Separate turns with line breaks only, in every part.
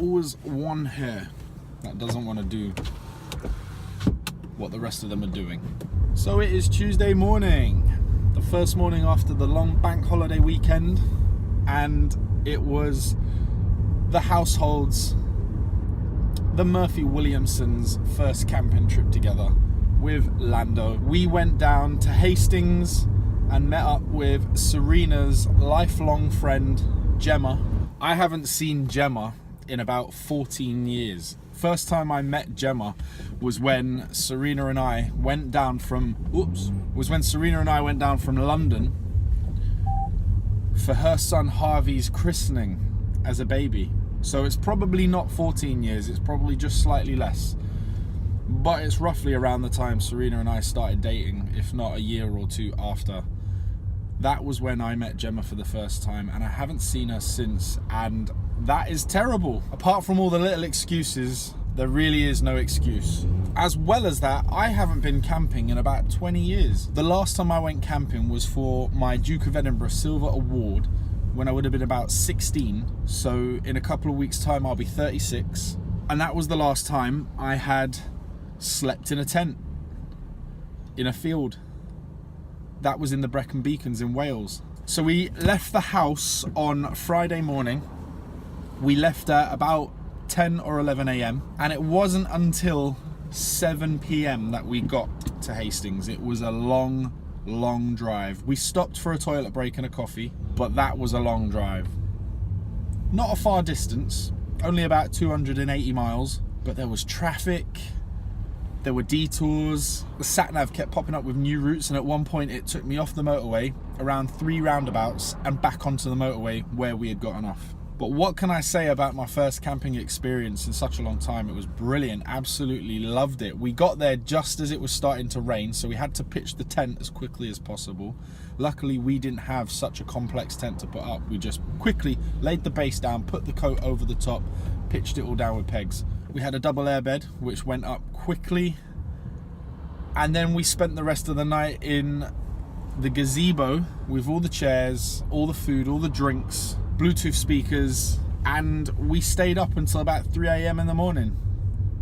always one hair that doesn't want to do what the rest of them are doing. So it is Tuesday morning, the first morning after the long bank holiday weekend, and it was the household's, the Murphy Williamsons' first camping trip together with Lando. We went down to Hastings and met up with Serena's lifelong friend, Gemma. I haven't seen Gemma in about 14 years. First time I met Gemma was when Serena and I went down from London for her son Harvey's christening as a baby. So it's probably not 14 years, it's probably just slightly less. But it's roughly around the time Serena and I started dating, if not a year or two after. That was when I met Gemma for the first time, and I haven't seen her since, and that is terrible. Apart from all the little excuses, there really is no excuse. As well as that, I haven't been camping in about 20 years. The last time I went camping was for my Duke of Edinburgh Silver Award when I would have been about 16. So in a couple of weeks' time, I'll be 36. And that was the last time I had slept in a tent in a field. That was in the Brecon Beacons in Wales. So we left the house on Friday morning. We left at about 10 or 11 a.m. and it wasn't until 7 p.m. that we got to Hastings. It was a long drive. We stopped for a toilet break and a coffee, but that was a long drive. Not a far distance, only about 280 miles, but there was traffic. There were detours. The sat-nav kept popping up with new routes, and at one point it took me off the motorway around 3 roundabouts and back onto the motorway where we had gotten off. But what can I say about my first camping experience in such a long time? It was brilliant, absolutely loved it. We got there just as it was starting to rain, so we had to pitch the tent as quickly as possible. Luckily, we didn't have such a complex tent to put up. We just quickly laid the base down, put the coat over the top, pitched it all down with pegs. We had a double airbed, which went up quickly. And then we spent the rest of the night in the gazebo with all the chairs, all the food, all the drinks, Bluetooth speakers, and we stayed up until about 3 a.m. in the morning,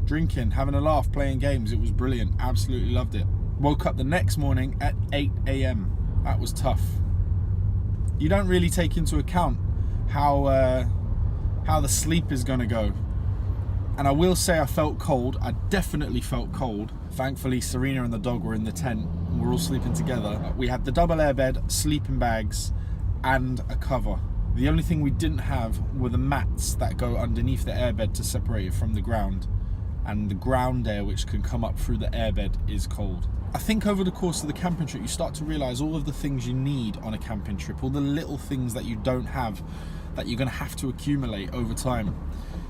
drinking, having a laugh, playing games. It was brilliant, absolutely loved it. Woke up the next morning at 8 a.m. That was tough. You don't really take into account how the sleep is gonna go. And I will say I felt cold. I definitely felt cold. Thankfully, Serena and the dog were in the tent. We're all sleeping together. We had the double airbed, sleeping bags, and a cover. The only thing we didn't have were the mats that go underneath the airbed to separate it from the ground. And the ground air which can come up through the airbed is cold. I think over the course of the camping trip, you start to realise all of the things you need on a camping trip, all the little things that you don't have, that you're going to have to accumulate over time.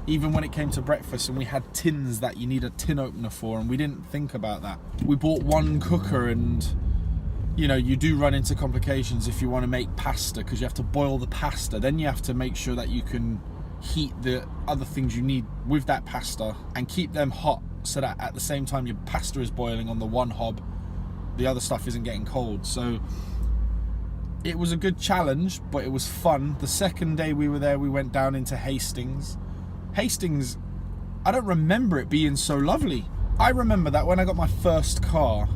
Even when it came to breakfast and we had tins that you need a tin opener for, and we didn't think about that. We bought one cooker, and you know, you do run into complications if you want to make pasta, because you have to boil the pasta. Then you have to make sure that you can heat the other things you need with that pasta and keep them hot, so that at the same time your pasta is boiling on the one hob, the other stuff isn't getting cold. So it was a good challenge, but it was fun. The second day we were there, we went down into Hastings. Hastings, I don't remember it being so lovely. I remember that when I got my first car,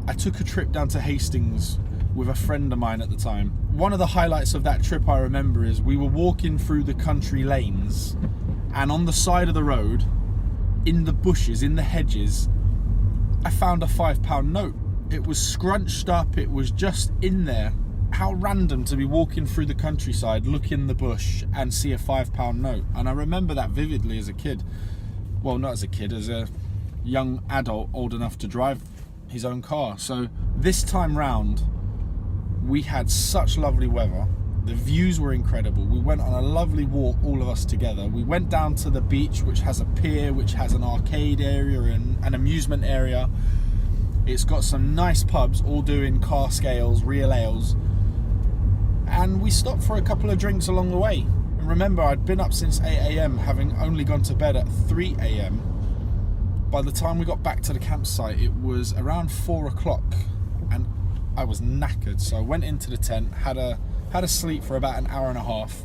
I took a trip down to Hastings with a friend of mine at the time. One of the highlights of that trip I remember is we were walking through the country lanes, and on the side of the road, in the bushes, in the hedges, I found a £5 note. It was scrunched up, it was just in there. How random to be walking through the countryside, look in the bush and see a £5 note. And I remember that vividly as a kid. Well, not as a kid, as a young adult old enough to drive his own car. So this time round, we had such lovely weather. The views were incredible. We went on a lovely walk, all of us together. We went down to the beach, which has a pier, which has an arcade area and an amusement area. It's got some nice pubs, all doing car scales, real ales. And we stopped for a couple of drinks along the way. And remember, I'd been up since 8 a.m, having only gone to bed at 3 a.m. By the time we got back to the campsite, it was around 4 o'clock, and I was knackered. So I went into the tent, had a sleep for about an hour and a half,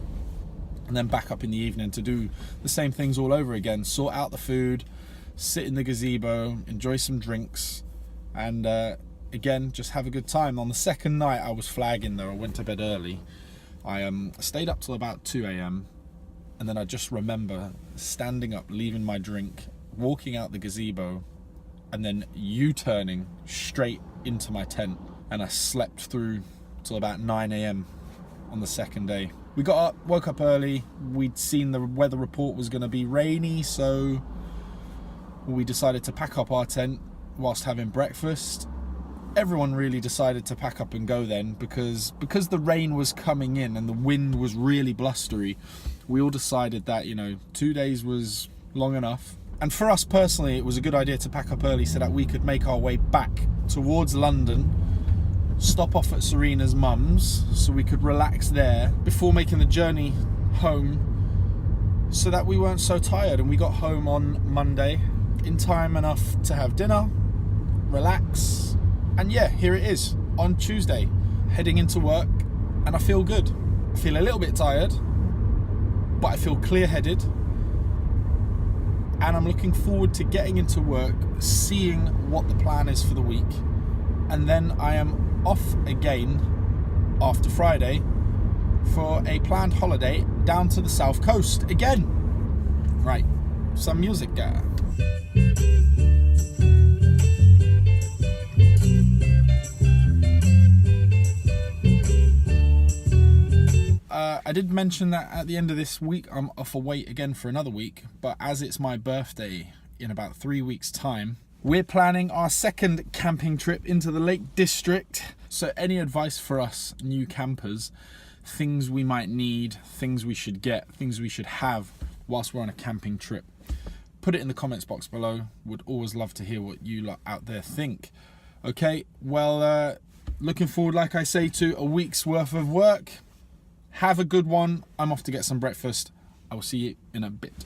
and then back up in the evening to do the same things all over again. Sort out the food, sit in the gazebo, enjoy some drinks, and again, just have a good time. On the second night, I was flagging though. I went to bed early. I stayed up till about 2 a.m. and then I just remember standing up, leaving my drink, walking out the gazebo, and then U-turning straight into my tent. And I slept through till about 9 a.m. on the second day. We got up, woke up early. We'd seen the weather report was going to be rainy, so we decided to pack up our tent whilst having breakfast. Everyone really decided to pack up and go then, because the rain was coming in and the wind was really blustery. We all decided that, 2 days was long enough. And for us personally, it was a good idea to pack up early so that we could make our way back towards London, stop off at Serena's mum's so we could relax there before making the journey home, so that we weren't so tired. And we got home on Monday in time enough to have dinner, relax, and yeah, here it is on Tuesday, heading into work, and I feel good. I feel a little bit tired, but I feel clear-headed, and I'm looking forward to getting into work, seeing what the plan is for the week, and then I am off again after Friday for a planned holiday down to the south coast again. Right, some music there. I did mention that at the end of this week I'm off away again for another week, but as it's my birthday in about 3 weeks' time, we're planning our second camping trip into the Lake District. So any advice for us new campers, things we might need, things we should get, things we should have whilst we're on a camping trip, put it in the comments box below. Would always love to hear what you lot out there think. Okay, well, looking forward, like I say, to a week's worth of work. Have a good one. I'm off to get some breakfast. I will see you in a bit.